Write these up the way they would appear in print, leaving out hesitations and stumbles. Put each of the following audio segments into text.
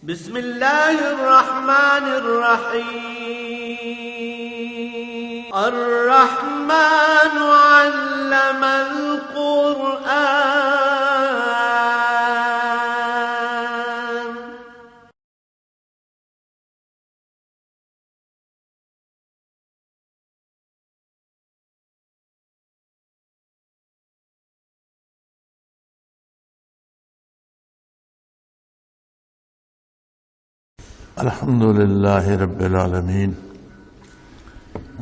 بسم الله الرحمن الرحيم. الرحمن علم القرآن. الحمد لله رب العالمين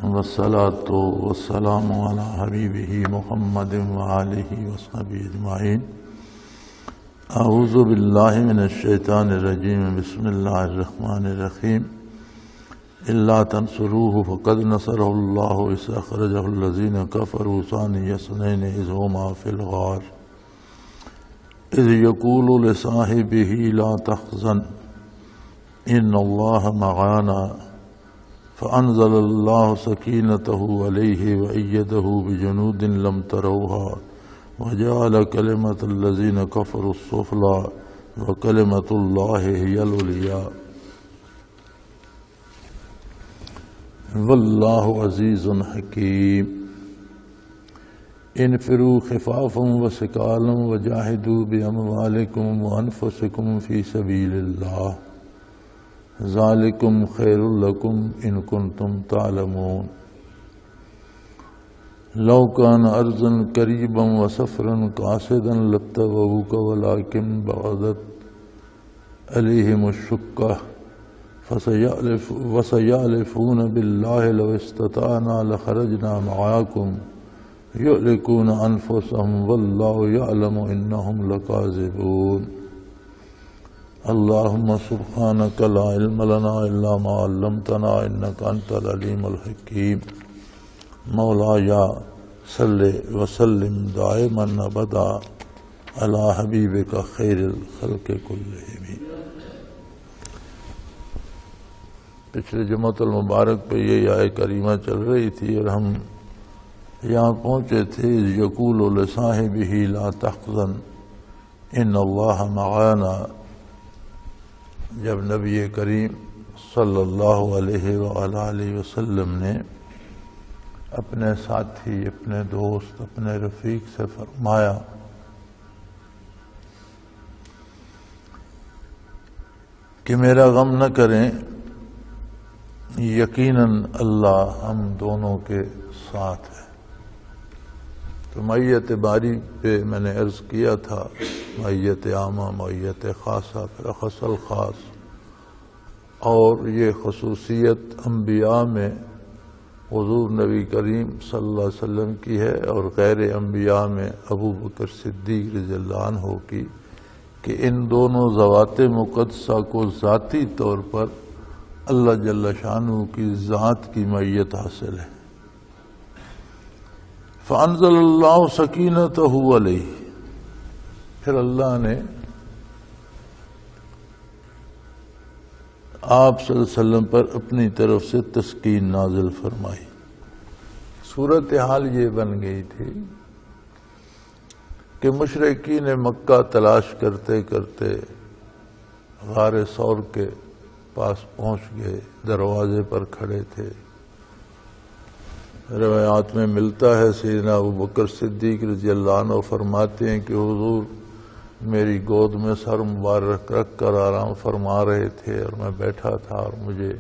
والصلاة والسلام على حبيبه محمد وآله وصحبه أجمعين. أعوذ بالله من الشيطان الرجيم. بسم الله الرحمن الرحيم. إلا تنصروه فقد نصره الله إذ أخرجه الذين كفروا ثاني اثنين إذ هما في الغار إذ يقول لصاحبه لا تحزن إن الله معنا فأنزل الله سكينته عليه وأيده بجنود لم تروها وجعل كلمة الذين كفروا السفلى وكلمة الله هي العليا والله عزيز حكيم. انفروا خفافا وثقالا وجاهدوا بأموالكم وأنفسكم في سبيل الله ذالکم خیر لکم ان کنتم تعلمون. لو کان ارضا قریبا وسفرا قاصدا لاتبعوک ولکن بعدت علیہم الشقہ وسیحلفون باللہ لو استطعنا لخرجنا معاکم یہلکون انفسهم واللہ یعلم انہم لکاذبون. اللهم سبحانك لا علم لنا إلا ما علمتنا إنك أنت العليم الحكيم. مولاي صل وسلم دائما أبدا على حبيبك خير الخلق كلهم. پچھلے جمعۃ المبارک پہ یہ آیت کریمہ چل رہی تھی اور ہم یہاں پہنچے تھے یقول لصاحبہ لا تحزن ان اللہ معنا. جب نبی کریم صلی اللہ علیہ وآلہ وسلم نے اپنے ساتھی، اپنے دوست، اپنے رفیق سے فرمایا کہ میرا غم نہ کریں، یقیناً اللہ ہم دونوں کے ساتھ ہے. تو معیت باری پہ میں نے عرض کیا تھا معیت عامہ، معیت خاصہ، پھر اخص الخاص، اور یہ خصوصیت انبیاء میں حضور نبی کریم صلی اللہ علیہ وسلم کی ہے اور غیر انبیاء میں ابو بکر صدیق رضی اللہ عنہ کی، کہ ان دونوں ذوات مقدسہ کو ذاتی طور پر اللہ جل شانہ کی ذات کی معیت حاصل ہے. فانزل اللہ سکینتہ علیہ، پھر اللہ نے آپ صلی اللہ علیہ وسلم پر اپنی طرف سے تسکین نازل فرمائی. صورتحال یہ بن گئی تھی کہ مشرکین مکہ تلاش کرتے کرتے غار ثور کے پاس پہنچ گئے، دروازے پر کھڑے تھے. روایات میں ملتا ہے سیدنا ابو بکر صدیق رضی اللہ عنہ فرماتے ہیں کہ حضور میری گود میں سر مبارک رکھ کر آرام فرما رہے تھے اور میں بیٹھا تھا اور مجھے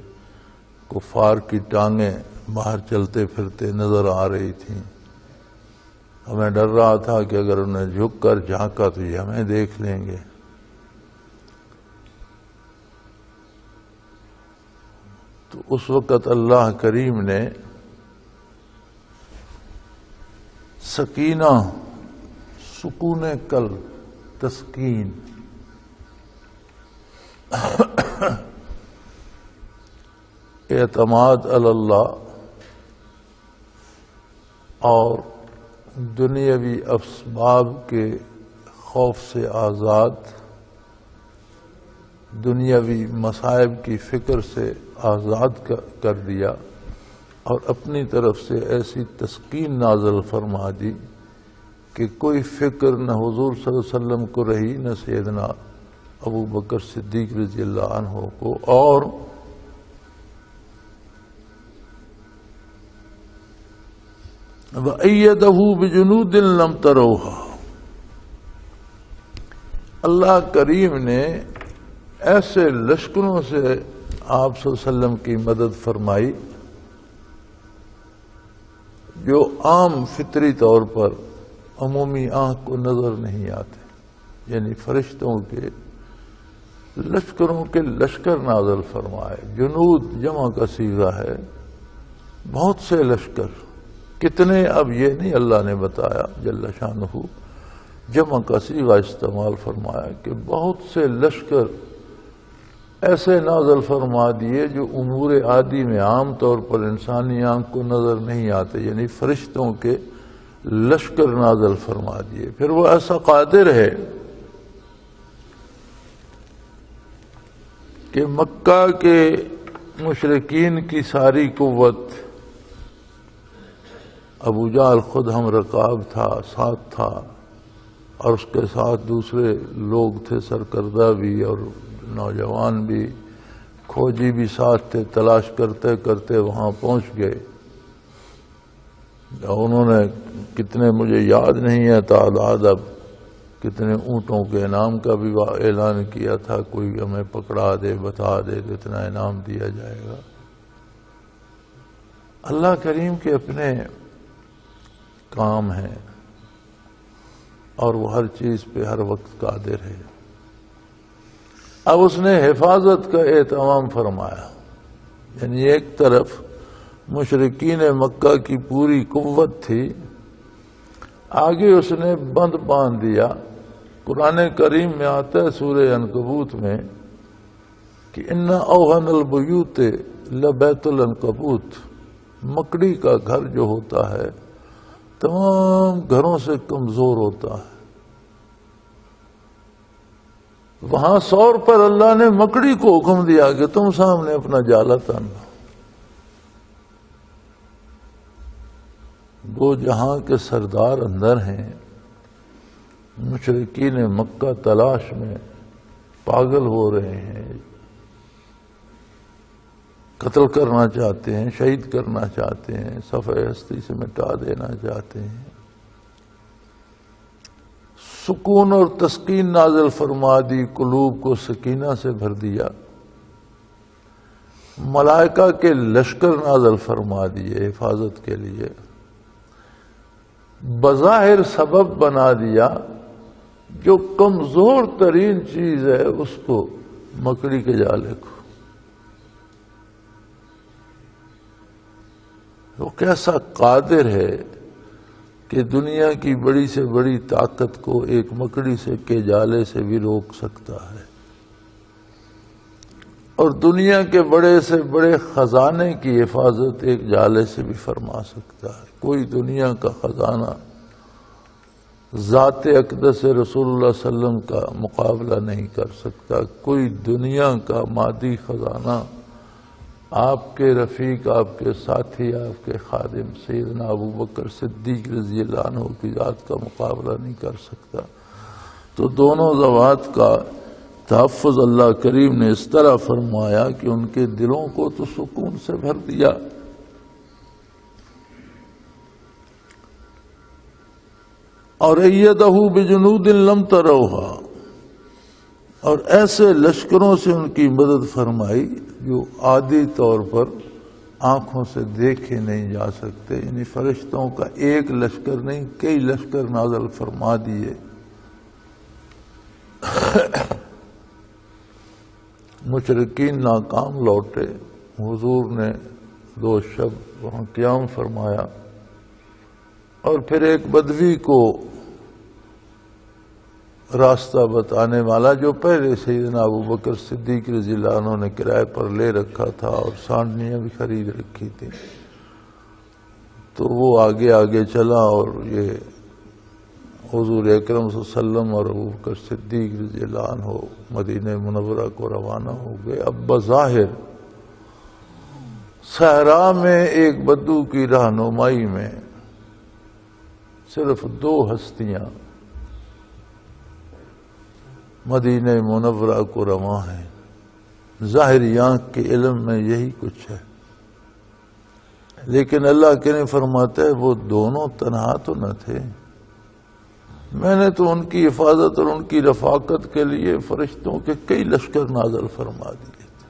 کفار کی ٹانگیں باہر چلتے پھرتے نظر آ رہی تھیں اور میں ڈر رہا تھا کہ اگر انہیں جھک کر جھانکا تو یہ ہمیں دیکھ لیں گے. تو اس وقت اللہ کریم نے سکینہ، سکون قلب، تسکین، اعتماد علی اللہ اور دنیاوی اسباب کے خوف سے آزاد، دنیاوی مصائب کی فکر سے آزاد کر دیا اور اپنی طرف سے ایسی تسکین نازل فرما دی کہ کوئی فکر نہ حضور صلی اللہ علیہ وسلم کو رہی، نہ سیدنا ابو بکر صدیق رضی اللہ عنہ کو اور وَأَيَّدَهُ بِجُنُودٍ لَمْ تَرَوْهَا، اللہ کریم نے ایسے لشکروں سے آپ صلی اللہ علیہ وسلم کی مدد فرمائی جو عام فطری طور پر عمومی آنکھ کو نظر نہیں آتے، یعنی فرشتوں کے لشکروں کے لشکر نازل فرمائے۔ جنود جمع کا صیغہ ہے، بہت سے لشکر، کتنے اب یہ نہیں اللہ نے بتایا جل شانہ، جمع کا صیغہ استعمال فرمایا کہ بہت سے لشکر ایسے نازل فرما دیے جو امور عادی میں عام طور پر انسانی آنکھ کو نظر نہیں آتے، یعنی فرشتوں کے لشکر نازل فرما دیے۔ پھر وہ ایسا قادر ہے کہ مکہ کے مشرکین کی ساری قوت، ابو جہل خود ہم رکاب تھا، ساتھ تھا، اور اس کے ساتھ دوسرے لوگ تھے، سرکردہ بھی اور نوجوان بھی، کھوجی بھی ساتھ تھے، تلاش کرتے کرتے وہاں پہنچ گئے۔ انہوں نے کتنے مجھے یاد نہیں ہے تعداد، اب کتنے اونٹوں کے انعام کا بھی اعلان کیا تھا، کوئی ہمیں پکڑا دے بتا دے تو اتنا انعام دیا جائے گا۔ اللہ کریم کے اپنے کام ہیں اور وہ ہر چیز پہ ہر وقت قادر ہے۔ اب اس نے حفاظت کا اہتمام فرمایا، یعنی ایک طرف مشرکین مکہ کی پوری قوت تھی، آگے اس نے بند باندھ دیا۔ قرآن کریم میں آتا ہے سورہ عنکبوت میں کہ ان اوہن البیوت لبیت العنکبوت، مکڑی کا گھر جو ہوتا ہے تمام گھروں سے کمزور ہوتا ہے۔ وہاں سور پر اللہ نے مکڑی کو حکم دیا کہ تم سامنے اپنا جالا تاننا۔ دو جہاں کے سردار اندر ہیں، مشرکین مکہ تلاش میں پاگل ہو رہے ہیں، قتل کرنا چاہتے ہیں، شہید کرنا چاہتے ہیں، صفحہ ہستی سے مٹا دینا چاہتے ہیں۔ سکون اور تسکین نازل فرما دی، قلوب کو سکینہ سے بھر دیا، ملائکہ کے لشکر نازل فرما دیے حفاظت کے لیے، بظاہر سبب بنا دیا جو کمزور ترین چیز ہے اس کو، مکڑی کے جالے کو۔ وہ کیسا قادر ہے کہ دنیا کی بڑی سے بڑی طاقت کو ایک مکڑی سے کے جالے سے بھی روک سکتا ہے، اور دنیا کے بڑے سے بڑے خزانے کی حفاظت ایک جالے سے بھی فرما سکتا ہے۔ کوئی دنیا کا خزانہ ذات اقدس رسول اللہ صلی اللہ علیہ وسلم کا مقابلہ نہیں کر سکتا، کوئی دنیا کا مادی خزانہ آپ کے رفیق، آپ کے ساتھی، آپ کے خادم سیدنا ابو بکر صدیق رضی اللہ عنہ کی ذات کا مقابلہ نہیں کر سکتا۔ تو دونوں ذوات کا تحفظ اللہ کریم نے اس طرح فرمایا کہ ان کے دلوں کو تو سکون سے بھر دیا۔ اور ایدہ بجنود لم تروہا، اور ایسے لشکروں سے ان کی مدد فرمائی جو عادی طور پر آنکھوں سے دیکھے نہیں جا سکتے، یعنی فرشتوں کا ایک لشکر نہیں کئی لشکر نازل فرما دیے۔ مشرکین ناکام لوٹے، حضور نے 2 شب وہاں قیام فرمایا، اور پھر ایک بدوی کو راستہ بتانے والا جو پہلے سیدنا ابو بکر صدیق رضی اللہ عنہ نے کرائے پر لے رکھا تھا اور سانڈنیاں بھی خرید رکھی تھی، تو وہ آگے آگے چلا، اور یہ حضور اکرم صلی اللہ علیہ وسلم اور ابو بکر صدیق رضی اللہ عنہ مدینہ منورہ کو روانہ ہو گئے۔ اب بظاہر صحرا میں ایک بدو کی رہنمائی میں صرف 2 ہستیاں مدینہ منورہ کو رواں ہیں۔ ظاہری آنکھ کے علم میں یہی کچھ ہے، لیکن اللہ کریم فرماتا ہے وہ دونوں تنہا تو نہ تھے، میں نے تو ان کی حفاظت اور ان کی رفاقت کے لیے فرشتوں کے کئی لشکر نازل فرما دیے تھے۔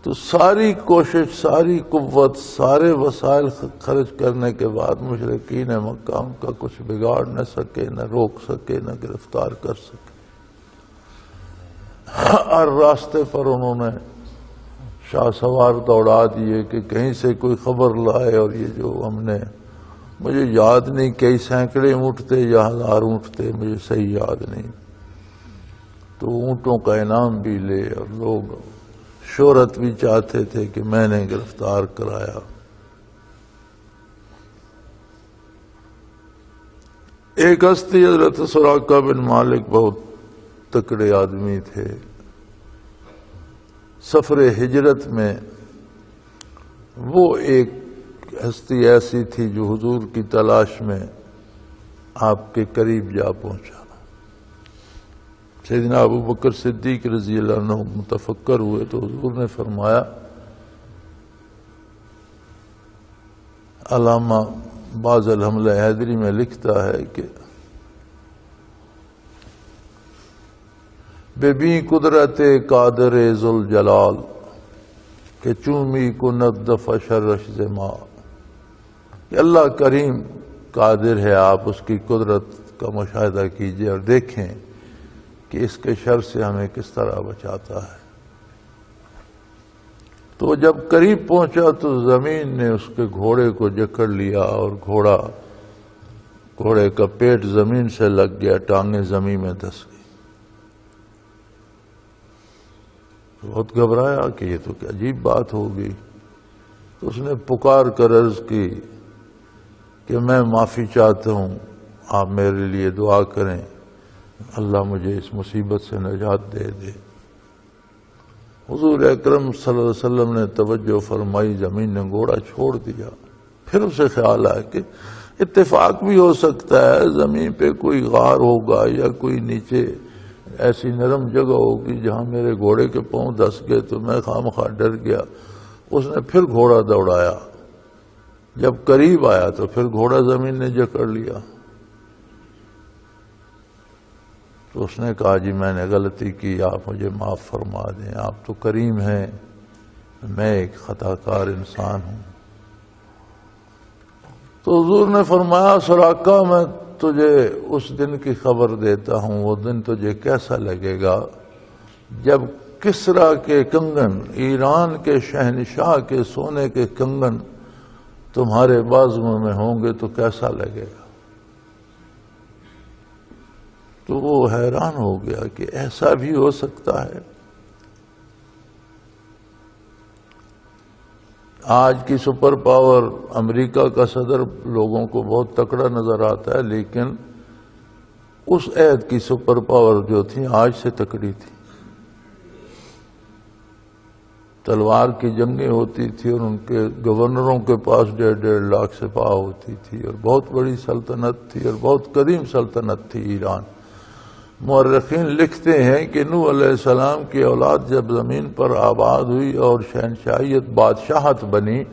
تو ساری کوشش، ساری قوت، سارے وسائل خرچ کرنے کے بعد مشرکین مکہ ان کا کچھ بگاڑ نہ سکے، نہ روک سکے، نہ گرفتار کر سکے۔ اور راستے پر انہوں نے شاہ سوار دوڑا دیے کہ کہیں سے کوئی خبر لائے، اور یہ جو ہم نے، مجھے یاد نہیں کئی سینکڑے اونٹ تھے یا ہزار اونٹ تھے، مجھے صحیح یاد نہیں، تو اونٹوں کا انعام بھی لے، اور لوگ شہرت بھی چاہتے تھے کہ میں نے گرفتار کرایا۔ ایک ہستی حضرت سراقہ بن مالک بہت تکڑے آدمی تھے، سفر ہجرت میں وہ ایک ہستی ایسی تھی جو حضور کی تلاش میں آپ کے قریب جا پہنچا۔ سیدنا ابو بکر صدیق رضی اللہ عنہ متفکر ہوئے تو حضور نے فرمایا، علامہ باز الحملہ حیدری میں لکھتا ہے کہ بے بی قدرت قادر ذوالجلال کہ چومی کند دفع شرش زما، کہ اللہ کریم قادر ہے، آپ اس کی قدرت کا مشاہدہ کیجئے اور دیکھیں کہ اس کے شر سے ہمیں کس طرح بچاتا ہے۔ تو جب قریب پہنچا تو زمین نے اس کے گھوڑے کو جکڑ لیا، اور گھوڑے کا پیٹ زمین سے لگ گیا، ٹانگیں زمین میں دھس گئی۔ بہت گھبرایا کہ یہ تو کیا عجیب بات ہوگی، تو اس نے پکار کر عرض کی کہ میں معافی چاہتا ہوں، آپ میرے لیے دعا کریں، اللہ مجھے اس مصیبت سے نجات دے دے۔ حضور اکرم صلی اللہ علیہ وسلم نے توجہ فرمائی، زمین نے گھوڑا چھوڑ دیا۔ پھر اسے خیال آیا کہ اتفاق بھی ہو سکتا ہے، زمین پہ کوئی غار ہوگا یا کوئی نیچے ایسی نرم جگہ ہوگی جہاں میرے گھوڑے کے پاؤں دھس گئے تو میں خواہ ڈر گیا۔ اس نے پھر گھوڑا دوڑایا، جب قریب آیا تو پھر گھوڑا زمین نے جکڑ لیا۔ تو اس نے کہا جی میں نے غلطی کی، آپ مجھے معاف فرما دیں، آپ تو کریم ہیں، میں ایک خطا کار انسان ہوں۔ تو حضور نے فرمایا سراقہ میں تجھے اس دن کی خبر دیتا ہوں، وہ دن تجھے کیسا لگے گا جب کسرا کے کنگن، ایران کے شہنشاہ کے سونے کے کنگن تمہارے بازو میں ہوں گے تو کیسا لگے گا۔ تو وہ حیران ہو گیا کہ ایسا بھی ہو سکتا ہے۔ آج کی سپر پاور امریکہ کا صدر لوگوں کو بہت تکڑا نظر آتا ہے، لیکن اس عہد کی سپر پاور جو تھی آج سے تکڑی تھی۔ تلوار کی جنگیں ہوتی تھی اور ان کے گورنروں کے پاس 1.5 لاکھ سپاہ ہوتی تھی، اور بہت بڑی سلطنت تھی اور بہت قدیم سلطنت تھی ایران۔ مورخین لکھتے ہیں کہ نوح علیہ السلام کی اولاد جب زمین پر آباد ہوئی اور شہنشاہیت بادشاہت بنی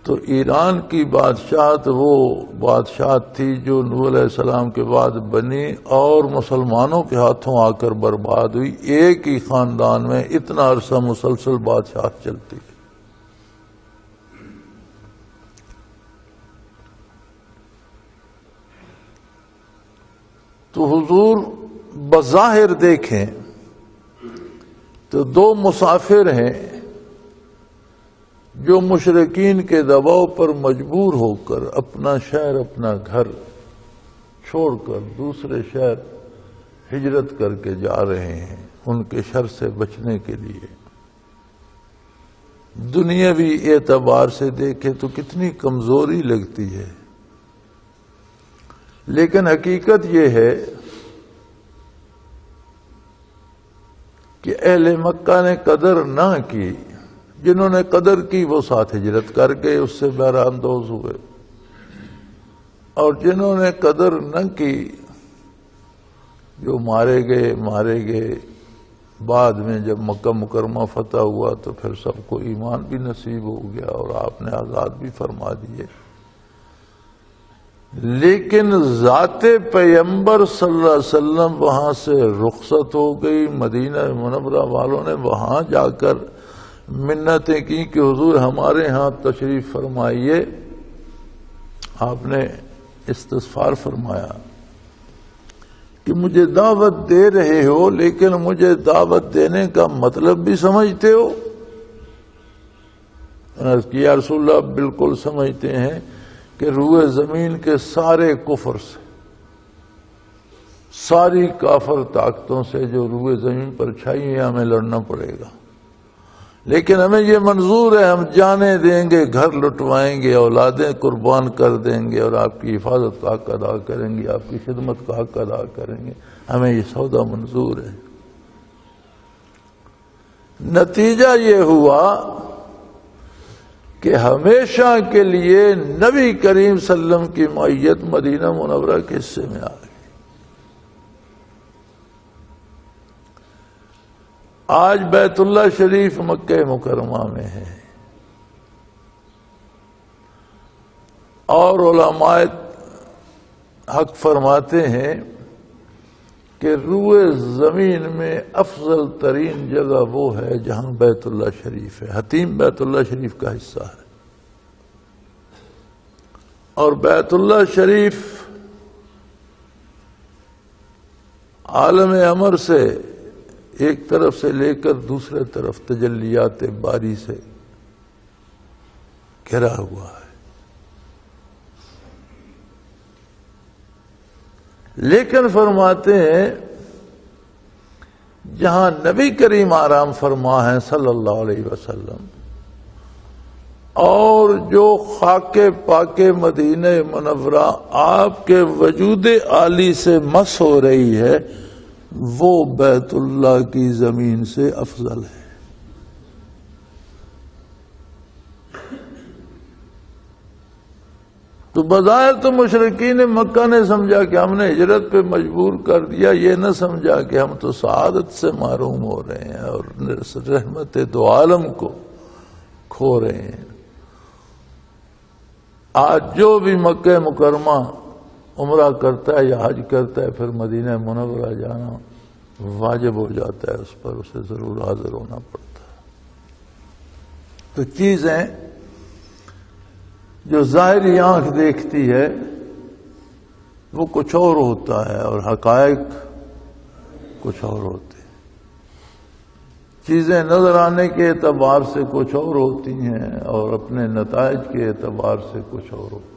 تو ایران کی بادشاہت وہ بادشاہت تھی جو نوح علیہ السلام کے بعد بنی اور مسلمانوں کے ہاتھوں آ کر برباد ہوئی۔ ایک ہی خاندان میں اتنا عرصہ مسلسل بادشاہت چلتی ہے۔ تو حضور بظاہر دیکھیں تو 2 مسافر ہیں جو مشرکین کے دباؤ پر مجبور ہو کر اپنا شہر، اپنا گھر چھوڑ کر دوسرے شہر ہجرت کر کے جا رہے ہیں ان کے شر سے بچنے کے لیے۔ دنیاوی اعتبار سے دیکھیں تو کتنی کمزوری لگتی ہے، لیکن حقیقت یہ ہے کہ اہل مکہ نے قدر نہ کی، جنہوں نے قدر کی وہ ساتھ ہجرت کر کے اس سے بہرہ اندوز ہوئے، اور جنہوں نے قدر نہ کی جو مارے گئے بعد میں جب مکہ مکرمہ فتح ہوا تو پھر سب کو ایمان بھی نصیب ہو گیا اور آپ نے آزاد بھی فرما دیے، لیکن ذات پیغمبر صلی اللہ علیہ وسلم وہاں سے رخصت ہو گئی۔ مدینہ منورہ والوں نے وہاں جا کر منتیں کی کہ حضور ہمارے ہاں تشریف فرمائیے۔ آپ نے استغفار فرمایا کہ مجھے دعوت دے رہے ہو لیکن مجھے دعوت دینے کا مطلب بھی سمجھتے ہو؟ عرض کی یا رسول اللہ بالکل سمجھتے ہیں کہ روئے زمین کے سارے کفر سے، ساری کافر طاقتوں سے جو روئے زمین پر چھائی ہیں ہمیں لڑنا پڑے گا، لیکن ہمیں یہ منظور ہے، ہم جانیں دیں گے، گھر لٹوائیں گے، اولادیں قربان کر دیں گے اور آپ کی حفاظت کا حق ادا کریں گے، آپ کی خدمت کا حق ادا کریں گے، ہمیں یہ سودا منظور ہے۔ نتیجہ یہ ہوا کہ ہمیشہ کے لیے نبی کریم صلی اللہ علیہ وسلم کی معیت مدینہ منورہ کے حصے میں آ گئی۔ آج بیت اللہ شریف مکہ مکرمہ میں ہے اور علماء حق فرماتے ہیں کہ روئے زمین میں افضل ترین جگہ وہ ہے جہاں بیت اللہ شریف ہے۔ حتیم بیت اللہ شریف کا حصہ ہے اور بیت اللہ شریف عالم امر سے ایک طرف سے لے کر دوسرے طرف تجلیات باری سے گھرا ہوا ہے، لیکن فرماتے ہیں جہاں نبی کریم آرام فرما ہے صلی اللہ علیہ وسلم اور جو خاک پاک مدینہ منورہ آپ کے وجود عالی سے مس ہو رہی ہے وہ بیت اللہ کی زمین سے افضل ہے۔ تو بظاہر تو مشرکین مکہ نے سمجھا کہ ہم نے ہجرت پہ مجبور کر دیا، یہ نہ سمجھا کہ ہم تو سعادت سے محروم ہو رہے ہیں اور رحمت دو عالم کو کھو رہے ہیں۔ آج جو بھی مکہ مکرمہ عمرہ کرتا ہے یا حج کرتا ہے پھر مدینہ منورہ جانا واجب ہو جاتا ہے، اس پر اسے ضرور حاضر ہونا پڑتا ہے۔ تو چیزیں جو ظاہری آنکھ دیکھتی ہے وہ کچھ اور ہوتا ہے اور حقائق کچھ اور ہوتے ہیں۔ چیزیں نظر آنے کے اعتبار سے کچھ اور ہوتی ہیں اور اپنے نتائج کے اعتبار سے کچھ اور ہوتی ہیں۔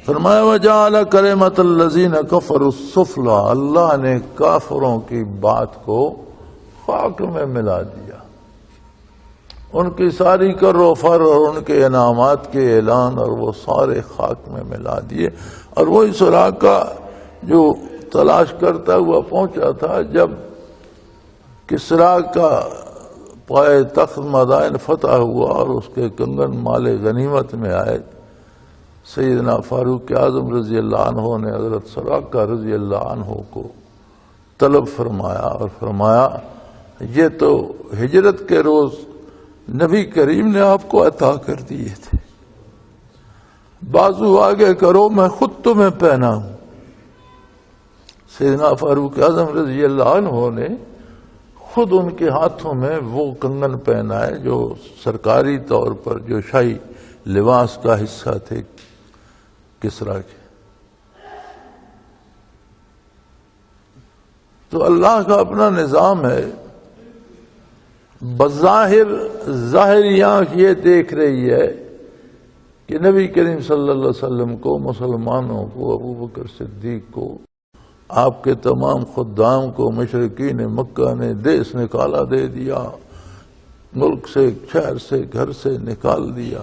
فرمایا وَجَعَلَ كَلِمَةَ الَّذِينَ كَفَرُوا السُّفْلَىٰ، اللہ نے کافروں کی بات کو خاک میں ملا دیا، ان کی ساری کر و فر اور ان کے انعامات کے اعلان اور وہ سارے خاک میں ملا دیے۔ اور وہی سراقہ جو تلاش کرتا ہوا پہنچا تھا جب کسریٰ کا پائے تخت مدائن فتح ہوا اور اس کے کنگن مال غنیمت میں آئے، سیدنا فاروق اعظم رضی اللہ عنہ نے حضرت سراقہ رضی اللہ عنہ کو طلب فرمایا اور فرمایا یہ تو ہجرت کے روز نبی کریم نے آپ کو عطا کر دیے تھے، بازو آگے کرو میں خود تمہیں پہناؤں۔ سیدنا فاروق اعظم رضی اللہ عنہ نے خود ان کے ہاتھوں میں وہ کنگن پہنائے جو سرکاری طور پر جو شاہی لباس کا حصہ تھے کسریٰ کے۔ تو اللہ کا اپنا نظام ہے، بظاہر ظاہری آنکھ یہ دیکھ رہی ہے کہ نبی کریم صلی اللہ علیہ وسلم کو، مسلمانوں کو، ابو بکر صدیق کو، آپ کے تمام خدام کو مشرکین مکہ نے دیس نکالا دے دیا، ملک سے، شہر سے، گھر سے نکال دیا۔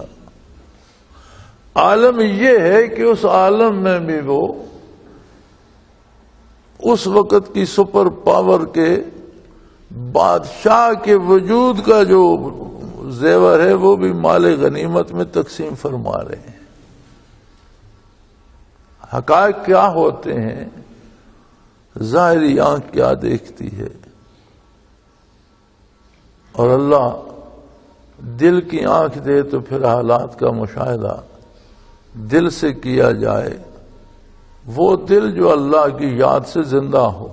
عالم یہ ہے کہ اس عالم میں بھی وہ اس وقت کی سپر پاور کے بادشاہ کے وجود کا جو زیور ہے وہ بھی مال غنیمت میں تقسیم فرما رہے ہیں۔ حقائق کیا ہوتے ہیں، ظاہری آنکھ کیا دیکھتی ہے، اور اللہ دل کی آنکھ دے تو پھر حالات کا مشاہدہ دل سے کیا جائے، وہ دل جو اللہ کی یاد سے زندہ ہو۔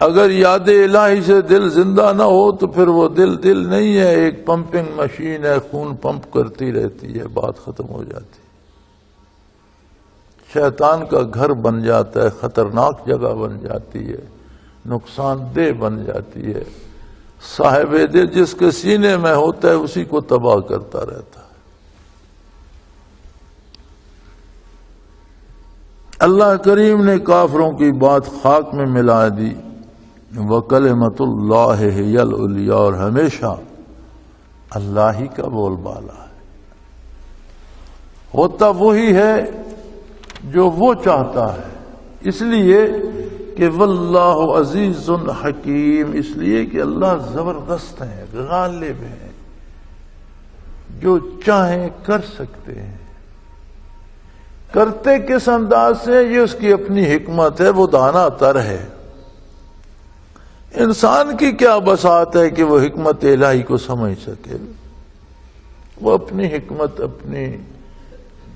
اگر یاد الہی سے دل زندہ نہ ہو تو پھر وہ دل نہیں ہے، ایک پمپنگ مشین ہے، خون پمپ کرتی رہتی ہے، بات ختم ہو جاتی ہے، شیطان کا گھر بن جاتا ہے، خطرناک جگہ بن جاتی ہے، نقصان دہ بن جاتی ہے۔ صاحب دل جس کے سینے میں ہوتا ہے اسی کو تباہ کرتا رہتا ہے۔ اللہ کریم نے کافروں کی بات خاک میں ملا دی، وَكَلِمَةُ اللَّهِ هِيَ الْعُلْيَا، اور ہمیشہ اللہ ہی کا بول بالا ہے، ہوتا وہی ہے جو وہ چاہتا ہے، اس لیے کہ واللہ عزیز حکیم، اس لیے کہ اللہ زبردست ہیں، غالب ہیں، جو چاہیں کر سکتے ہیں۔ کرتے کس انداز سے، یہ اس کی اپنی حکمت ہے، وہ دانا تر ہے۔ انسان کی کیا بساط ہے کہ وہ حکمت الہی کو سمجھ سکے، وہ اپنی حکمت، اپنی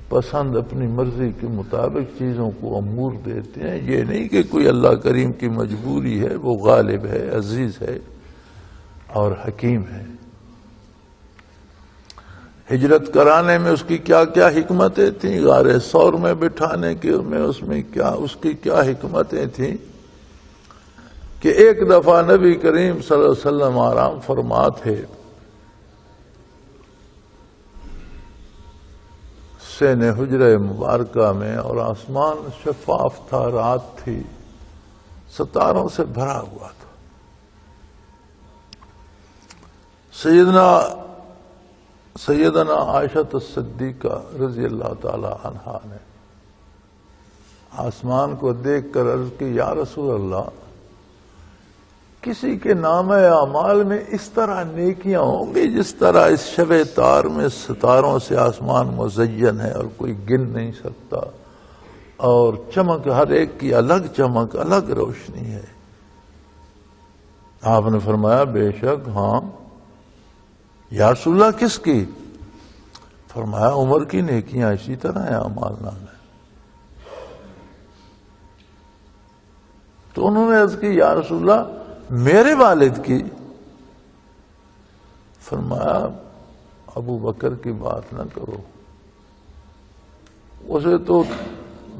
پسند، اپنی مرضی کے مطابق چیزوں کو امور دیتے ہیں۔ یہ نہیں کہ کوئی اللہ کریم کی مجبوری ہے، وہ غالب ہے، عزیز ہے اور حکیم ہے۔ ہجرت کرانے میں اس کی کیا کیا حکمتیں تھیں، غار ثور میں بٹھانے کے میں اس میں کیا اس کی کیا حکمتیں تھیں کہ ایک دفعہ نبی کریم صلی اللہ علیہ وسلم آرام فرما تھے، سین حجرہ مبارکہ میں، اور آسمان شفاف تھا، رات تھی، ستاروں سے بھرا ہوا تھا۔ سیدنا عائشہ الصدیقہ رضی اللہ تعالی عنہا نے آسمان کو دیکھ کر عرض کی، یا رسول اللہ، کسی کے نام اعمال میں اس طرح نیکیاں ہوں گی جس طرح اس شب تار میں ستاروں سے آسمان مزین ہے اور کوئی گن نہیں سکتا، اور چمک ہر ایک کی الگ چمک، الگ روشنی ہے؟ آپ نے فرمایا بے شک ہاں۔ یا رسول اللہ کس کی؟ فرمایا عمر کی نیکیاں اسی طرح ہیں اعمال نامے۔ تو انہوں نے عرض کی، یا رسول اللہ میرے والد کی؟ فرمایا ابو بکر کی بات نہ کرو، اسے تو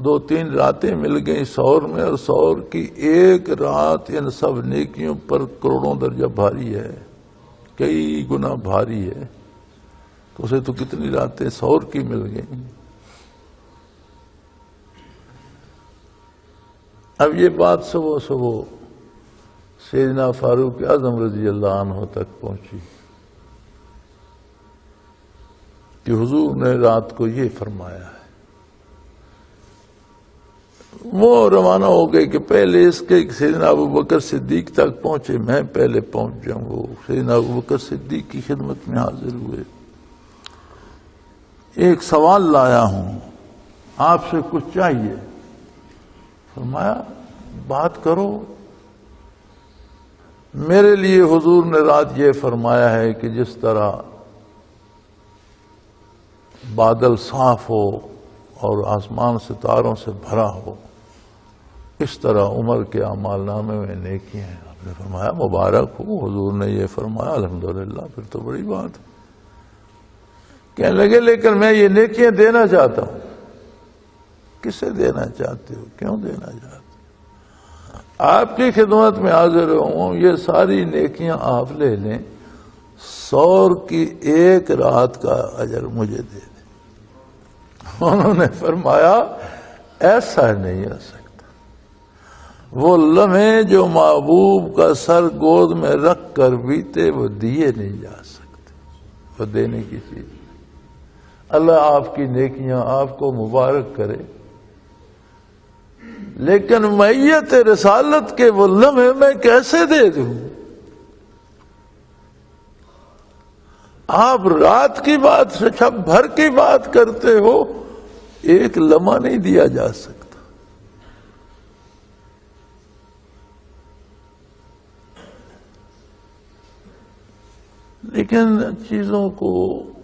2-3 راتیں مل گئیں ثور میں، اور ثور کی ایک رات ان سب نیکیوں پر کروڑوں درجہ بھاری ہے، کئی گنا بھاری ہے، تو اسے تو کتنی راتیں ثور کی مل گئیں۔ اب یہ بات سبو سیدنا فاروق اعظم رضی اللہ عنہ تک پہنچی کہ حضور نے رات کو یہ فرمایا ہے۔ وہ روانہ ہو گئے کہ پہلے اس کے سیدنا ابو بکر صدیق تک پہنچے، میں پہلے پہنچ جاؤں۔ وہ سیدنا ابو بکر صدیق کی خدمت میں حاضر ہوئے، ایک سوال لایا ہوں، آپ سے کچھ چاہیے۔ فرمایا بات کرو۔ میرے لیے حضور نے رات یہ فرمایا ہے کہ جس طرح بادل صاف ہو اور آسمان ستاروں سے بھرا ہو، اس طرح عمر کے اعمال نامے میں نیکیاں ہیں۔ آپ نے فرمایا مبارک ہو، حضور نے یہ فرمایا، الحمدللہ، پھر تو بڑی بات ہے۔ کہنے لگے لیکن میں یہ نیکیاں دینا چاہتا ہوں۔ کسے دینا چاہتے ہو؟ کیوں دینا چاہتے ہو؟ آپ کی خدمت میں حاضر ہوں، یہ ساری نیکیاں آپ لے لیں، ثور کی ایک رات کا اجر مجھے دے دیں۔ انہوں نے فرمایا ایسا نہیں ہو سکتا، وہ لمحے جو محبوب کا سر گود میں رکھ کر بیتے وہ دیے نہیں جا سکتے، وہ دینے کی چیز۔ اللہ آپ کی نیکیاں آپ کو مبارک کرے، لیکن معیت رسالت کے وہ لمحے میں کیسے دے دوں؟ آپ رات کی بات، شب بھر کی بات کرتے ہو، ایک لمحہ نہیں دیا جا سکتا. لیکن چیزوں کو،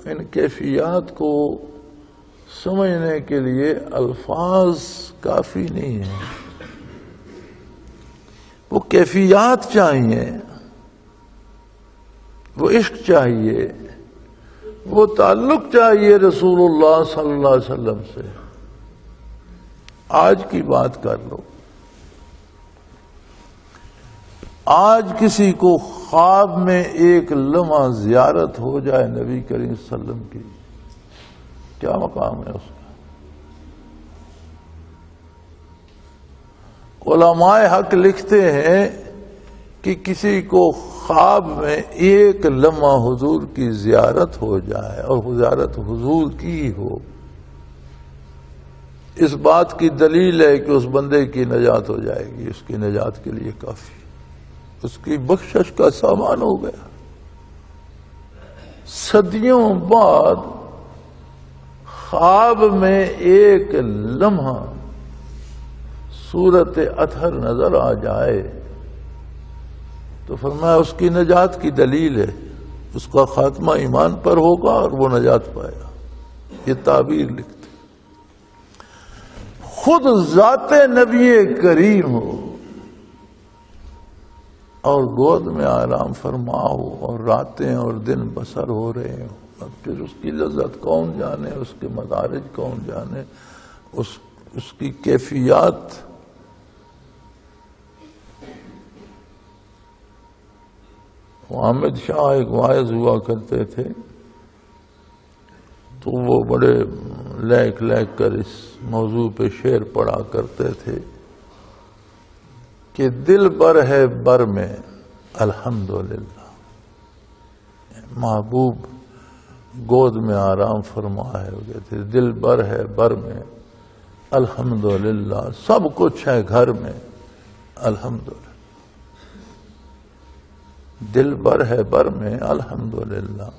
ان کیفیات کو سمجھنے کے لیے الفاظ کافی نہیں ہیں. وہ کیفیات چاہیے، وہ عشق چاہیے، وہ تعلق چاہیے رسول اللہ صلی اللہ علیہ وسلم سے. آج کی بات کر لو، آج کسی کو خواب میں ایک لمحہ زیارت ہو جائے نبی کریم صلی اللہ علیہ وسلم کی، کیا مقام ہے اس کا؟ علماء حق لکھتے ہیں کہ کسی کو خواب میں ایک لمحہ حضور کی زیارت ہو جائے اور زیارت حضور کی ہو، اس بات کی دلیل ہے کہ اس بندے کی نجات ہو جائے گی. اس کی نجات کے لیے کافی، اس کی بخشش کا سامان ہو گیا. صدیوں بعد خواب میں ایک لمحہ صورت اطہر نظر آ جائے تو فرمایا اس کی نجات کی دلیل ہے، اس کا خاتمہ ایمان پر ہوگا اور وہ نجات پائے گا. یہ تعبیر لکھتے. خود ذات نبی کریم ہو اور گود میں آرام فرما ہو اور راتیں اور دن بسر ہو رہے ہوں، اب پھر اس کی لذت کون جانے، اس کے مدارج کون جانے، اس کی کیفیات. حامد شاہ ایک واعظ ہوا کرتے تھے تو وہ بڑے لیک کر اس موضوع پہ شعر پڑھا کرتے تھے کہ دل بر ہے بر میں الحمدللہ، محبوب گود میں آرام فرما ہے. وہ کہتے دل بر ہے بر میں الحمدللہ، سب کچھ ہے گھر میں الحمدللہ. دل بر ہے بر میں الحمدللہ،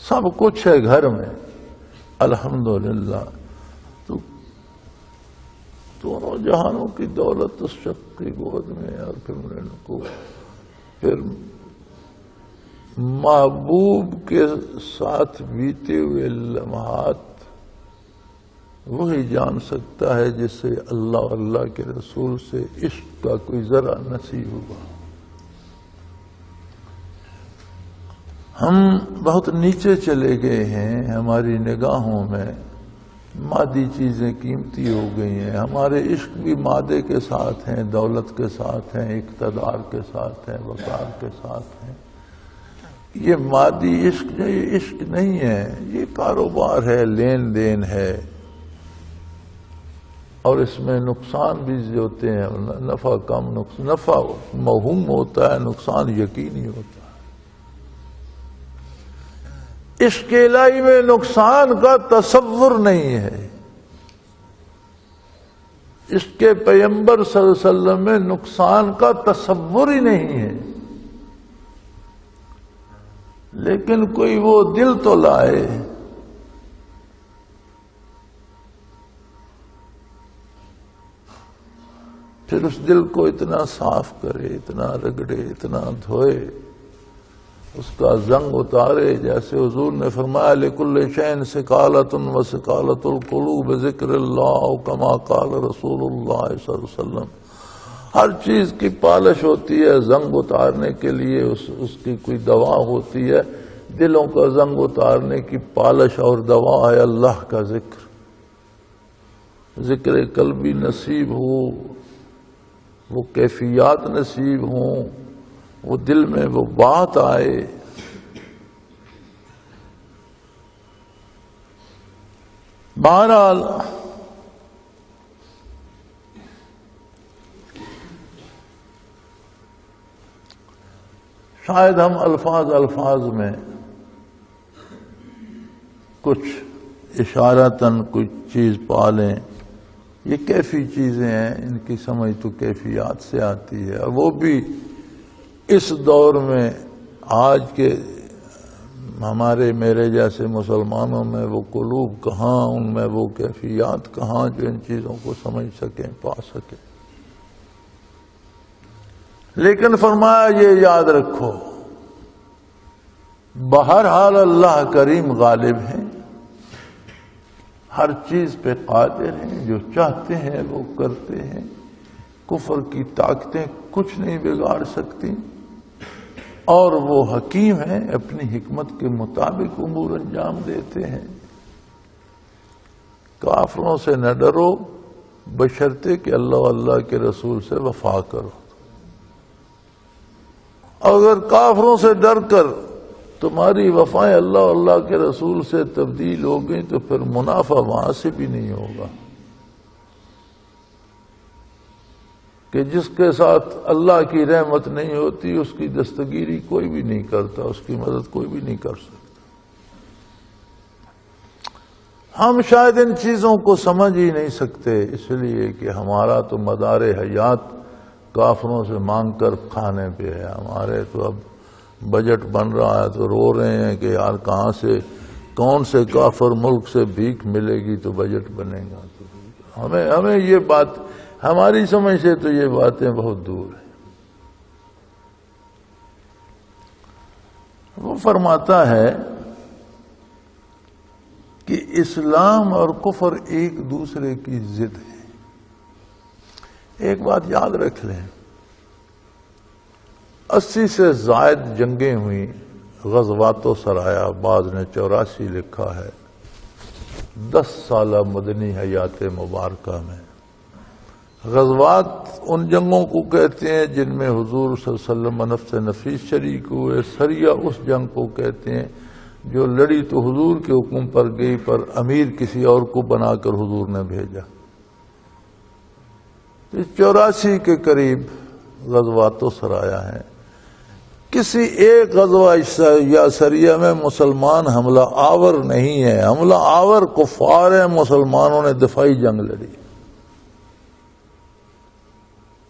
سب کچھ ہے گھر میں الحمدللہ. تو دونوں جہانوں کی دولت اس شخص کی گود میں، اور پھر محبوب کے ساتھ بیتے ہوئے لمحات وہی جان سکتا ہے جسے اللہ اور اللہ کے رسول سے عشق کا کوئی ذرا نصیب ہوا. ہم بہت نیچے چلے گئے ہیں، ہماری نگاہوں میں مادی چیزیں قیمتی ہو گئی ہیں. ہمارے عشق بھی مادے کے ساتھ ہیں، دولت کے ساتھ ہیں، اقتدار کے ساتھ ہیں، وقار کے ساتھ ہیں. یہ مادی عشق یہ عشق نہیں ہے، یہ کاروبار ہے، لین دین ہے، اور اس میں نقصان بھی ہوتے ہیں. نفع کم، نفع موہوم ہوتا ہے، نقصان یقینی ہوتا ہے. عشق الہی میں نقصان کا تصور نہیں ہے. عشق کے پیغمبر صلی اللہ علیہ وسلم میں نقصان کا تصور ہی نہیں ہے. لیکن کوئی وہ دل تو لائے پھر اس دل کو اتنا صاف کرے، اتنا رگڑے، اتنا دھوئے، اس کا زنگ اتارے. جیسے حضور نے فرمایا لِكُلِّ شَيْءٍ سِقَالَةٌ وَسِقَالَةُ الْقُلُوبِ ذِكْرُ اللَّهِ كَمَا قَالَ رسول اللہ صلی اللہ علیہ وسلم. ہر چیز کی پالش ہوتی ہے، زنگ اتارنے کے لیے اس کی کوئی دوا ہوتی ہے. دلوں کا زنگ اتارنے کی پالش اور دوا ہے اللہ کا ذکر. ذکر قلبی نصیب ہو، وہ کیفیات نصیب ہوں، وہ دل میں وہ بات آئے. بہرحال شاید ہم الفاظ میں کچھ اشارتاً کچھ چیز پا لیں. یہ کیفی چیزیں ہیں، ان کی سمجھ تو کیفیات سے آتی ہے، اور وہ بھی اس دور میں آج کے ہمارے میرے جیسے مسلمانوں میں وہ قلوب کہاں، ان میں وہ کیفیات کہاں جو ان چیزوں کو سمجھ سکیں، پا سکیں۔ لیکن فرمایا یہ یاد رکھو، بہرحال اللہ کریم غالب ہیں، ہر چیز پہ قادر ہیں، جو چاہتے ہیں وہ کرتے ہیں، کفر کی طاقتیں کچھ نہیں بگاڑ سکتی، اور وہ حکیم ہیں، اپنی حکمت کے مطابق امور انجام دیتے ہیں۔ کافروں سے نہ ڈرو بشرطے کہ اللہ اللہ کے رسول سے وفا کرو۔ اگر کافروں سے ڈر کر تمہاری وفائیں اللہ اللہ کے رسول سے تبدیل ہو گئی تو پھر منافع وہاں سے بھی نہیں ہوگا کہ جس کے ساتھ اللہ کی رحمت نہیں ہوتی اس کی دستگیری کوئی بھی نہیں کرتا، اس کی مدد کوئی بھی نہیں کر سکتا۔ ہم شاید ان چیزوں کو سمجھ ہی نہیں سکتے، اس لیے کہ ہمارا تو مدار حیات کافروں سے مانگ کر کھانے پہ ہے۔ ہمارے تو اب بجٹ بن رہا ہے تو رو رہے ہیں کہ یار کہاں سے، کون سے کافر ملک سے بھیک ملے گی تو بجٹ بنے گا۔ تو ہمیں یہ بات، ہماری سمجھ سے تو یہ باتیں بہت دور ہیں۔ وہ فرماتا ہے کہ اسلام اور کفر ایک دوسرے کی ضد ہے۔ ایک بات یاد رکھ لیں، 80 سے زائد جنگیں ہوئیں، غزوات و سرایا، بعض نے 84 لکھا ہے، 10 سالہ مدنی حیات مبارکہ میں۔ غزوات ان جنگوں کو کہتے ہیں جن میں حضور صلی اللہ علیہ وسلم نفس نفیس شریک ہوئے۔ سریہ اس جنگ کو کہتے ہیں جو لڑی تو حضور کے حکم پر گئی، پر امیر کسی اور کو بنا کر حضور نے بھیجا۔ 84 کے قریب غزوات و سرایا ہیں۔ کسی ایک غزوہ یا سریہ میں مسلمان حملہ آور نہیں ہے، حملہ آور کفار ہیں، مسلمانوں نے دفاعی جنگ لڑی۔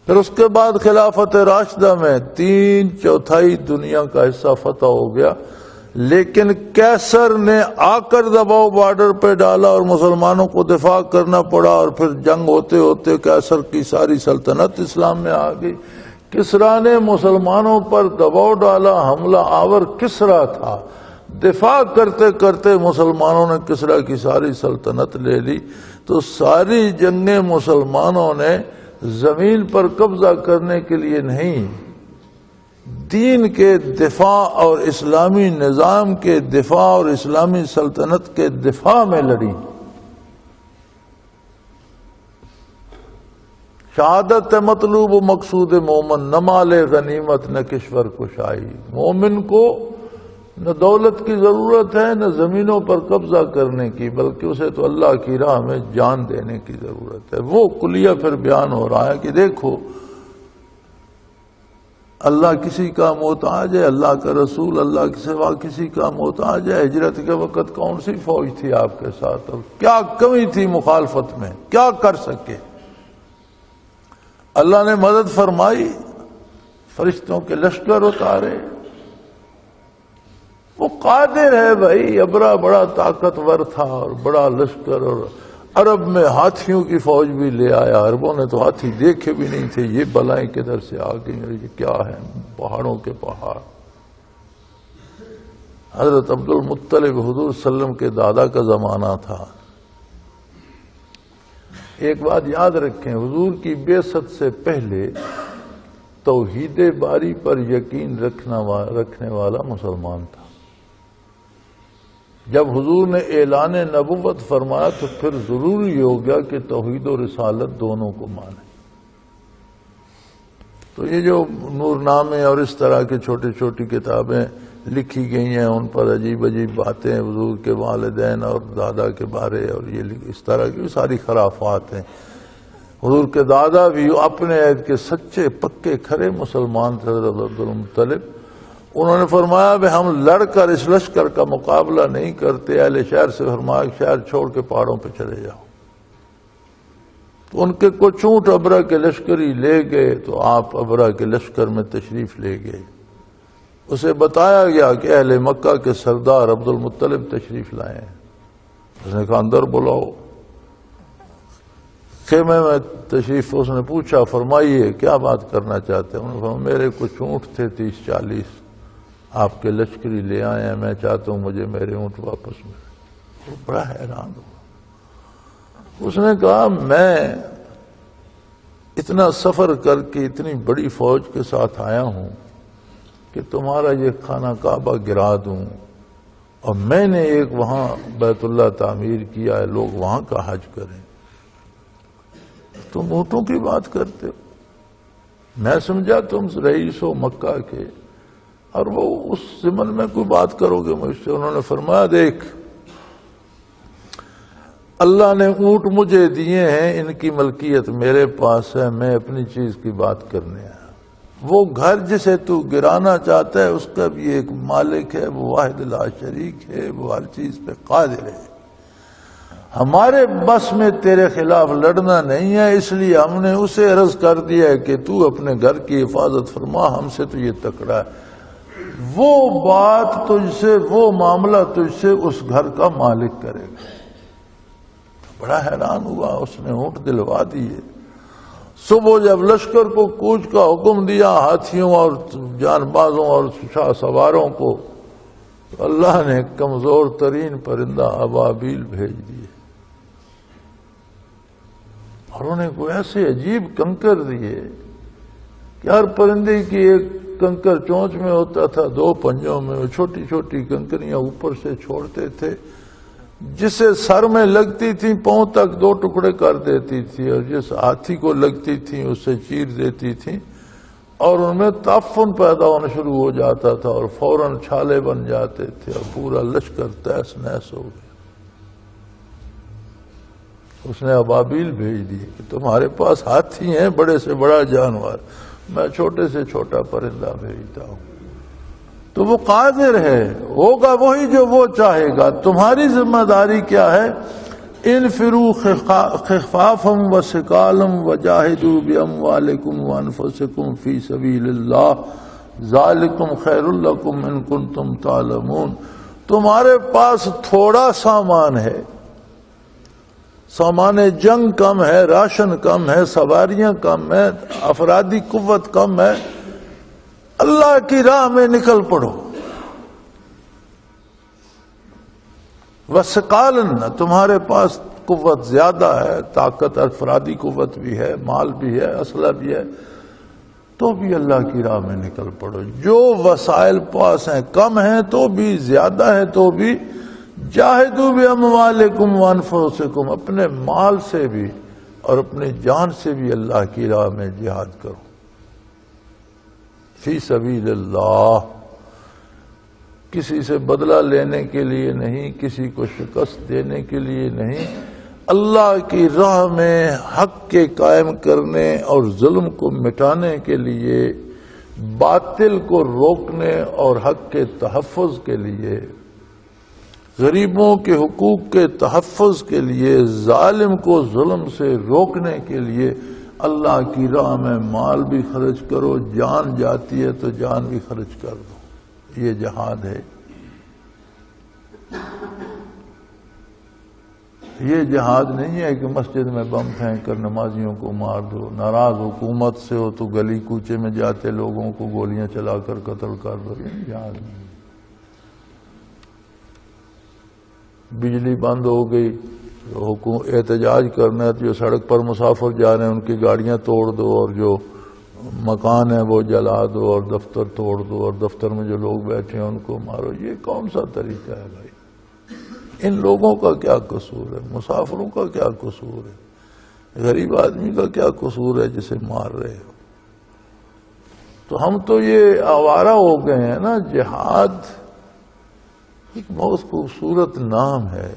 پھر اس کے بعد خلافت راشدہ میں 3/4 دنیا کا حصہ فتح ہو گیا، لیکن کیسر نے آ کر دباؤ بارڈر پہ ڈالا اور مسلمانوں کو دفاع کرنا پڑا، اور پھر جنگ ہوتے ہوتے کیسر کی ساری سلطنت اسلام میں آ گئی۔ کسرا نے مسلمانوں پر دباؤ ڈالا، حملہ آور کسرا تھا، دفاع کرتے کرتے مسلمانوں نے کسرا کی ساری سلطنت لے لی۔ تو ساری جنگیں مسلمانوں نے زمین پر قبضہ کرنے کے لیے نہیں، دین کے دفاع اور اسلامی نظام کے دفاع اور اسلامی سلطنت کے دفاع میں لڑی۔ شہادت مطلوب و مقصود مومن، نہ مال غنیمت نہ کشور کشائی۔ مومن کو نہ دولت کی ضرورت ہے نہ زمینوں پر قبضہ کرنے کی، بلکہ اسے تو اللہ کی راہ میں جان دینے کی ضرورت ہے۔ وہ کلیہ پھر بیان ہو رہا ہے کہ دیکھو، اللہ کسی کا محتاج ہے، اللہ کا رسول اللہ کے سوا کسی کا محتاج ہے۔ ہجرت کے وقت کون سی فوج تھی آپ کے ساتھ، اور کیا کمی تھی مخالفت میں، کیا کر سکے؟ اللہ نے مدد فرمائی، فرشتوں کے لشکر اتارے۔ وہ قادر ہے بھائی، ابرا بڑا طاقتور تھا اور بڑا لشکر، اور عرب میں ہاتھیوں کی فوج بھی لے آیا۔ عربوں نے تو ہاتھی دیکھے بھی نہیں تھے، یہ بلائیں کدھر سے آ گئی، یہ کیا ہے؟ پہاڑوں کے پہاڑ۔ حضرت عبد المطلب حضور صلی اللہ علیہ وسلم کے دادا کا زمانہ تھا۔ ایک بات یاد رکھیں، حضور کی بعثت سے پہلے توحید باری پر یقین رکھنے والا مسلمان تھا۔ جب حضور نے اعلان نبوت فرمایا تو پھر ضروری ہو گیا کہ توحید و رسالت دونوں کو مانے۔ تو یہ جو نور نامے اور اس طرح کی چھوٹی چھوٹی کتابیں لکھی گئی ہیں، ان پر عجیب عجیب باتیں حضور کے والدین اور دادا کے بارے اور یہ اس طرح کی ساری خرافات ہیں۔ حضور کے دادا بھی اپنے عہد کے سچے پکے کھرے مسلمان تھے، حضرت عبد المطلب۔ انہوں نے فرمایا کہ ہم لڑ کر اس لشکر کا مقابلہ نہیں کرتے، اہل شہر سے فرمایا شہر چھوڑ کے پہاڑوں پہ چلے جاؤ۔ تو ان کے کچھ اونٹ ابرا کے لشکری لے گئے، تو آپ ابرا کے لشکر میں تشریف لے گئے۔ اسے بتایا گیا کہ اہل مکہ کے سردار عبد المطلب تشریف لائے ہیں۔ اس نے کہا اندر بلاؤ۔ خیمے میں تشریف، اس نے پوچھا فرمائیے کیا بات کرنا چاہتے ہیں؟ انہوں نے کہا میرے کچھ اونٹ تھے 30-40 آپ کے لشکری لے آئے ہیں، میں چاہتا ہوں مجھے میرے اونٹ واپس ملے۔ وہ بڑا حیران ہوا۔ اس نے کہا میں اتنا سفر کر کے اتنی بڑی فوج کے ساتھ آیا ہوں کہ تمہارا یہ خانہ کعبہ گرا دوں، اور میں نے ایک وہاں بیت اللہ تعمیر کیا ہے، لوگ وہاں کا حج کریں، تم اونٹوں کی بات کرتے ہو؟ میں سمجھا تم رئیس ہو مکہ کے اور وہ اس ضمن میں کوئی بات کرو گے مجھ سے۔ انہوں نے فرمایا دیکھ اللہ نے اونٹ مجھے دیے ہیں، ان کی ملکیت میرے پاس ہے، میں اپنی چیز کی بات کرنے آیا۔ وہ گھر جسے تو گرانا چاہتا ہے اس کا بھی ایک مالک ہے، وہ واحد لا شریک ہے، وہ ہر چیز پہ قادر ہے۔ ہمارے بس میں تیرے خلاف لڑنا نہیں ہے، اس لیے ہم نے اسے عرض کر دیا ہے کہ تو اپنے گھر کی حفاظت فرما، ہم سے تو یہ تکڑا ہے۔ وہ بات تجھ سے، وہ معاملہ تجھ سے اس گھر کا مالک کرے گا۔ بڑا حیران ہوا، اس نے اونٹ دلوا دیے۔ صبح جب لشکر کو کوچ کا حکم دیا، ہاتھیوں اور جان بازوں اور شاہ سواروں کو، تو اللہ نے کمزور ترین پرندہ ابابیل بھیج دیے، اور انہیں کوئی ایسے عجیب کنکر دیے کہ ہر پرندے کی ایک کنکر چونچ میں ہوتا تھا، 2 پنجوں میں، وہ چھوٹی چھوٹی کنکریاں اوپر سے چھوڑتے تھے، جسے سر میں لگتی تھی پاؤں تک 2 ٹکڑے کر دیتی تھی، اور جس ہاتھی کو لگتی تھی اسے چیر دیتی تھی، اور ان میں تعفن پیدا ہونا شروع ہو جاتا تھا اور فوراً چھالے بن جاتے تھے اور پورا لشکر تہس نہس ہو گیا۔ اس نے ابابیل بھیج دی کہ تمہارے پاس ہاتھی ہیں، بڑے سے بڑا جانور، میں چھوٹے سے چھوٹا پرندہ بھیجتا ہوں، تو وہ قادر ہے، ہوگا وہی جو وہ چاہے گا۔ تمہاری ذمہ داری کیا ہے؟ انفروا خفافا وثقالا وجاہدوا باموالکم وانفسکم فی سبیل اللہ ذالکم خیر لکم ان کنتم تعلمون۔ تمہارے پاس تھوڑا سامان ہے، سامان جنگ کم ہے، راشن کم ہے، سواریاں کم ہے، افرادی قوت کم ہے، اللہ کی راہ میں نکل پڑو۔ وثقالاً، تمہارے پاس قوت زیادہ ہے، طاقت افرادی قوت بھی ہے، مال بھی ہے، اسلحہ بھی ہے، تو بھی اللہ کی راہ میں نکل پڑو۔ جو وسائل پاس ہیں کم ہیں تو بھی، زیادہ ہیں تو بھی، جاہدوا باموالکم وانفسکم، اپنے مال سے بھی اور اپنی جان سے بھی اللہ کی راہ میں جہاد کرو، فی سبیل اللہ، کسی سے بدلہ لینے کے لیے نہیں، کسی کو شکست دینے کے لیے نہیں، اللہ کی راہ میں حق کے قائم کرنے اور ظلم کو مٹانے کے لیے، باطل کو روکنے اور حق کے تحفظ کے لیے، غریبوں کے حقوق کے تحفظ کے لیے، ظالم کو ظلم سے روکنے کے لیے اللہ کی راہ میں مال بھی خرچ کرو، جان جاتی ہے تو جان بھی خرچ کر دو، یہ جہاد ہے۔ یہ جہاد نہیں ہے کہ مسجد میں بم پھینک کر نمازیوں کو مار دو، ناراض حکومت سے ہو تو گلی کوچے میں جاتے لوگوں کو گولیاں چلا کر قتل کر دو، یہ جہاد نہیں۔ بجلی بند ہو گئی، احتجاج کرنا ہے تو جو سڑک پر مسافر جا رہے ہیں ان کی گاڑیاں توڑ دو، اور جو مکان ہے وہ جلا دو، اور دفتر توڑ دو، اور دفتر میں جو لوگ بیٹھے ہیں ان کو مارو، یہ کون سا طریقہ ہے بھائی؟ ان لوگوں کا کیا قصور ہے؟ مسافروں کا کیا قصور ہے؟ غریب آدمی کا کیا قصور ہے جسے مار رہے ہو؟ تو ہم تو یہ آوارہ ہو گئے ہیں نا۔ جہاد ایک بہت خوبصورت نام ہے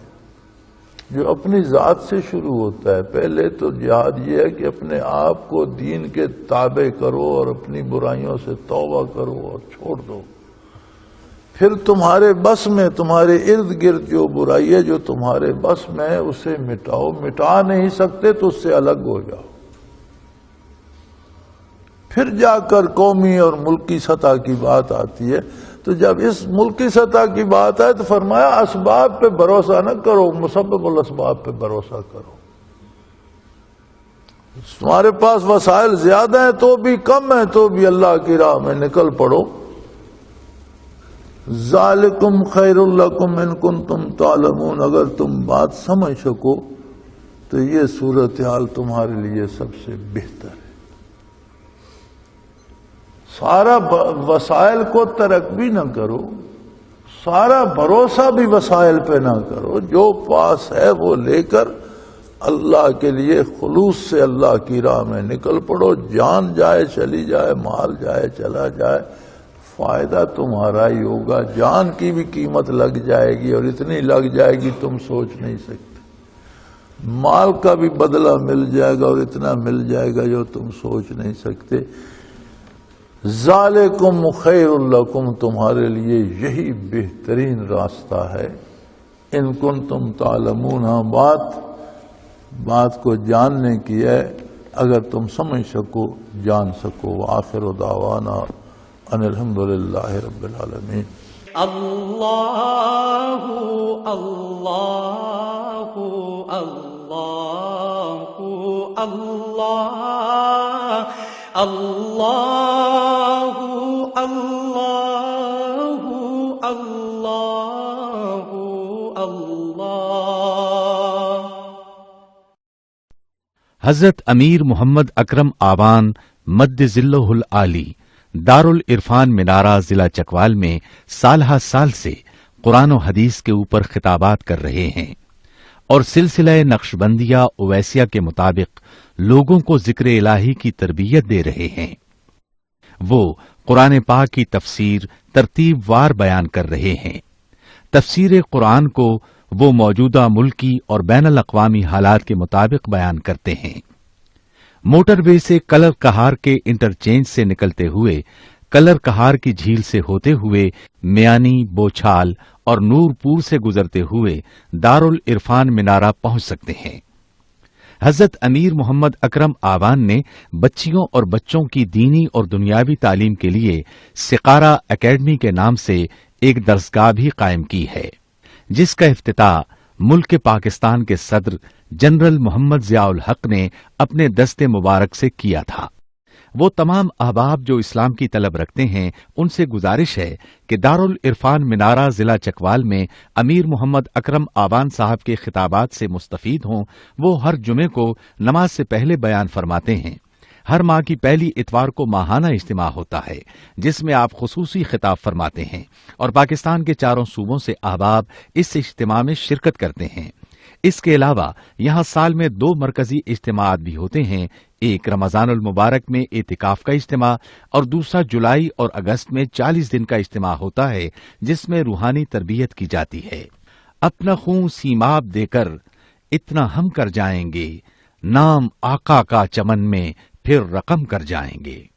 جو اپنی ذات سے شروع ہوتا ہے۔ پہلے تو جہاد یہ ہے کہ اپنے آپ کو دین کے تابع کرو اور اپنی برائیوں سے توبہ کرو اور چھوڑ دو۔ پھر تمہارے بس میں، تمہارے ارد گرد جو برائی ہے جو تمہارے بس میں ہے اسے مٹاؤ، مٹا نہیں سکتے تو اس سے الگ ہو جاؤ۔ پھر جا کر قومی اور ملکی سطح کی بات آتی ہے. تو جب اس ملکی سطح کی بات ہے تو فرمایا اسباب پہ بھروسہ نہ کرو، مسبب الاسباب پہ بھروسہ کرو. تمہارے پاس وسائل زیادہ ہیں تو بھی کم ہیں تو بھی اللہ کی راہ میں نکل پڑو. ذالکم خیر لکم ان کنتم تعلمون، اگر تم بات سمجھ سکو تو یہ صورتحال تمہارے لیے سب سے بہتر ہے. سارا وسائل کو ترک بھی نہ کرو، سارا بھروسہ بھی وسائل پہ نہ کرو، جو پاس ہے وہ لے کر اللہ کے لیے خلوص سے اللہ کی راہ میں نکل پڑو. جان جائے چلی جائے، مال جائے چلا جائے، فائدہ تمہارا ہی ہوگا. جان کی بھی قیمت لگ جائے گی اور اتنی لگ جائے گی تم سوچ نہیں سکتے. مال کا بھی بدلہ مل جائے گا اور اتنا مل جائے گا جو تم سوچ نہیں سکتے. ذالکم خیر لکم، تمہارے لیے یہی بہترین راستہ ہے. ان کنتم تعلمون، بات کو جاننے کی ہے اگر تم سمجھ سکو جان سکو. آخر دعوانا ان الحمدللہ رب العالمین. اللہ اللہ اللہ اللہ اللہ اللہ اللہ اللہ. حضرت امیر محمد اکرم آوان مد ذلہ العالی دارالعرفان منارہ ضلع چکوال میں سالہ سال سے قرآن و حدیث کے اوپر خطابات کر رہے ہیں اور سلسلہ نقشبندیہ اویسیہ کے مطابق لوگوں کو ذکر الہی کی تربیت دے رہے ہیں. وہ قرآن پاک کی تفسیر ترتیب وار بیان کر رہے ہیں. تفسیر قرآن کو وہ موجودہ ملکی اور بین الاقوامی حالات کے مطابق بیان کرتے ہیں. موٹر وے سے کلر کہار کے انٹرچینج سے نکلتے ہوئے کلر کہار کی جھیل سے ہوتے ہوئے میانی، بوچھال اور نورپور سے گزرتے ہوئے دارالعرفان منارہ پہنچ سکتے ہیں. حضرت امیر محمد اکرم آوان نے بچیوں اور بچوں کی دینی اور دنیاوی تعلیم کے لیے سقارہ اکیڈمی کے نام سے ایک درسگاہ بھی قائم کی ہے، جس کا افتتاح ملک پاکستان کے صدر جنرل محمد ضیاء الحق نے اپنے دست مبارک سے کیا تھا. وہ تمام احباب جو اسلام کی طلب رکھتے ہیں ان سے گزارش ہے کہ دارالعرفان منارہ ضلع چکوال میں امیر محمد اکرم آوان صاحب کے خطابات سے مستفید ہوں. وہ ہر جمعے کو نماز سے پہلے بیان فرماتے ہیں. ہر ماہ کی پہلی اتوار کو ماہانہ اجتماع ہوتا ہے جس میں آپ خصوصی خطاب فرماتے ہیں اور پاکستان کے چاروں صوبوں سے احباب اس اجتماع میں شرکت کرتے ہیں. اس کے علاوہ یہاں سال میں 2 مرکزی اجتماعات بھی ہوتے ہیں. ایک رمضان المبارک میں اعتکاف کا اجتماع اور دوسرا جولائی اور اگست میں 40 دن کا اجتماع ہوتا ہے جس میں روحانی تربیت کی جاتی ہے. اپنا خون سیماب دے کر اتنا ہم کر جائیں گے، نام آقا کا چمن میں پھر رقم کر جائیں گے.